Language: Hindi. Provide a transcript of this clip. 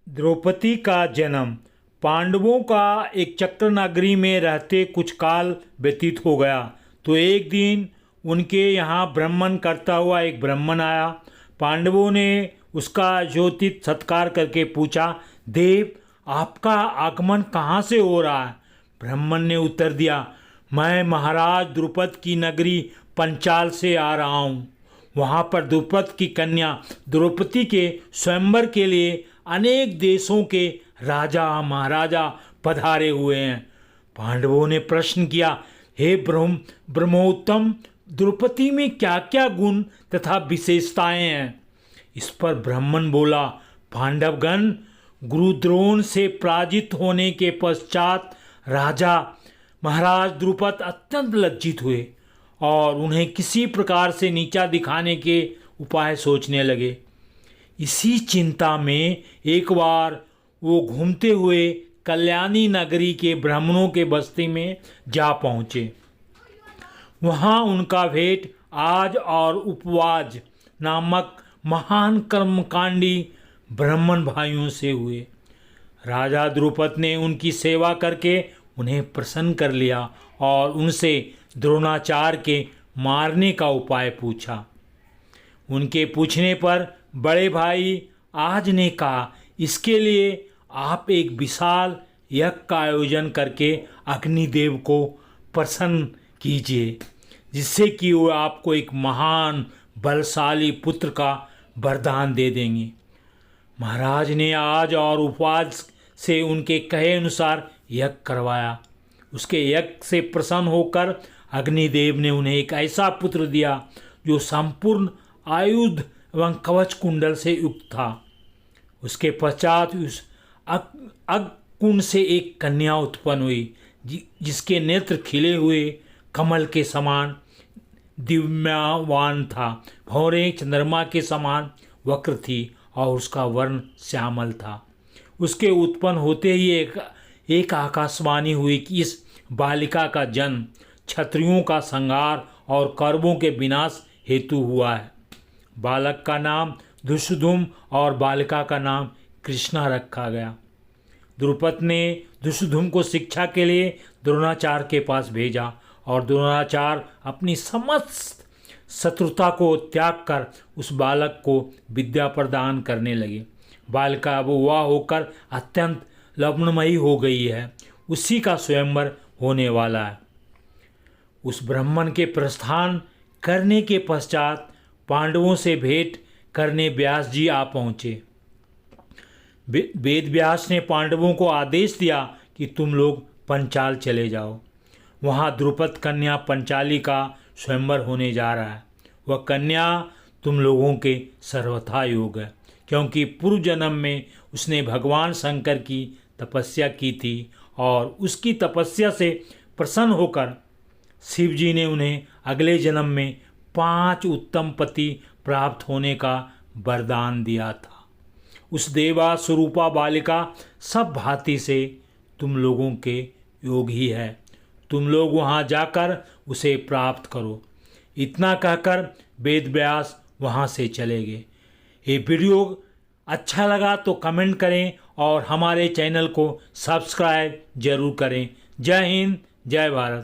द्रौपदी का जन्म। पांडवों का एक चक्र नगरी में रहते कुछ काल व्यतीत हो गया तो एक दिन उनके यहाँ ब्राह्मण करता हुआ एक ब्राह्मण आया। पांडवों ने उसका यथोचित सत्कार करके पूछा, देव आपका आगमन कहाँ से हो रहा है? ब्राह्मण ने उत्तर दिया, मैं महाराज द्रुपद की नगरी पंचाल से आ रहा हूँ। वहाँ पर द्रुपद की कन्या द्रौपदी के स्वयंवर के लिए अनेक देशों के राजा महाराजा पधारे हुए हैं। पांडवों ने प्रश्न किया, हे ब्रह्मोत्तम, द्रौपदी में क्या क्या गुण तथा विशेषताएं हैं? इस पर ब्राह्मण बोला, पांडवगण, गुरुद्रोण से पराजित होने के पश्चात राजा महाराज द्रुपद अत्यंत लज्जित हुए और उन्हें किसी प्रकार से नीचा दिखाने के उपाय सोचने लगे। इसी चिंता में एक बार वो घूमते हुए कल्याणी नगरी के ब्राह्मणों के बस्ती में जा पहुँचे। वहाँ उनका भेंट आज और उपवाज नामक महान कर्मकांडी ब्राह्मण भाइयों से हुए। राजा द्रुपद ने उनकी सेवा करके उन्हें प्रसन्न कर लिया और उनसे द्रोणाचार्य के मारने का उपाय पूछा। उनके पूछने पर बड़े भाई आज ने कहा, इसके लिए आप एक विशाल यज्ञ का आयोजन करके अग्निदेव को प्रसन्न कीजिए, जिससे कि वो आपको एक महान बलशाली पुत्र का वरदान दे देंगे। महाराज ने आज और उपवास से उनके कहे अनुसार यज्ञ करवाया। उसके यज्ञ से प्रसन्न होकर अग्निदेव ने उन्हें एक ऐसा पुत्र दिया जो संपूर्ण आयुध एवं कवच कुंडल से युक्त था। उसके पश्चात उस अग्निकुंड से एक कन्या उत्पन्न हुई जिसके नेत्र खिले हुए कमल के समान दिव्यमान था, भौरें चंद्रमा के समान वक्र थी और उसका वर्ण श्यामल था। उसके उत्पन्न होते ही एक आकाशवाणी हुई कि इस बालिका का जन्म क्षत्रियों का संहार और कौरवों के विनाश हेतु हुआ है। बालक का नाम धृष्टद्युम्न और बालिका का नाम कृष्णा रखा गया। द्रुपद ने धृष्टद्युम्न को शिक्षा के लिए द्रोणाचार्य के पास भेजा और द्रोणाचार्य अपनी समस्त शत्रुता को त्याग कर उस बालक को विद्या प्रदान करने लगे। बालिका अब विवाह होकर अत्यंत लवणमयी हो गई है। उसी का स्वयंवर होने वाला है। उस ब्राह्मण के प्रस्थान करने के पश्चात पांडवों से भेंट करने व्यास जी आ पहुँचे। वेद व्यास ने पांडवों को आदेश दिया कि तुम लोग पंचाल चले जाओ। वहाँ द्रुपद कन्या पंचाली का स्वयंवर होने जा रहा है। वह कन्या तुम लोगों के सर्वथा योग है, क्योंकि पूर्व जन्म में उसने भगवान शंकर की तपस्या की थी और उसकी तपस्या से प्रसन्न होकर शिव जी ने उन्हें अगले जन्म में 5 उत्तम पति प्राप्त होने का वरदान दिया था। उस देवा स्वरूपा बालिका सब भांति से तुम लोगों के योग ही है। तुम लोग वहाँ जाकर उसे प्राप्त करो। इतना कहकर वेद व्यास वहाँ से चले गए। ये वीडियो अच्छा लगा तो कमेंट करें और हमारे चैनल को सब्सक्राइब जरूर करें। जय हिंद, जय भारत।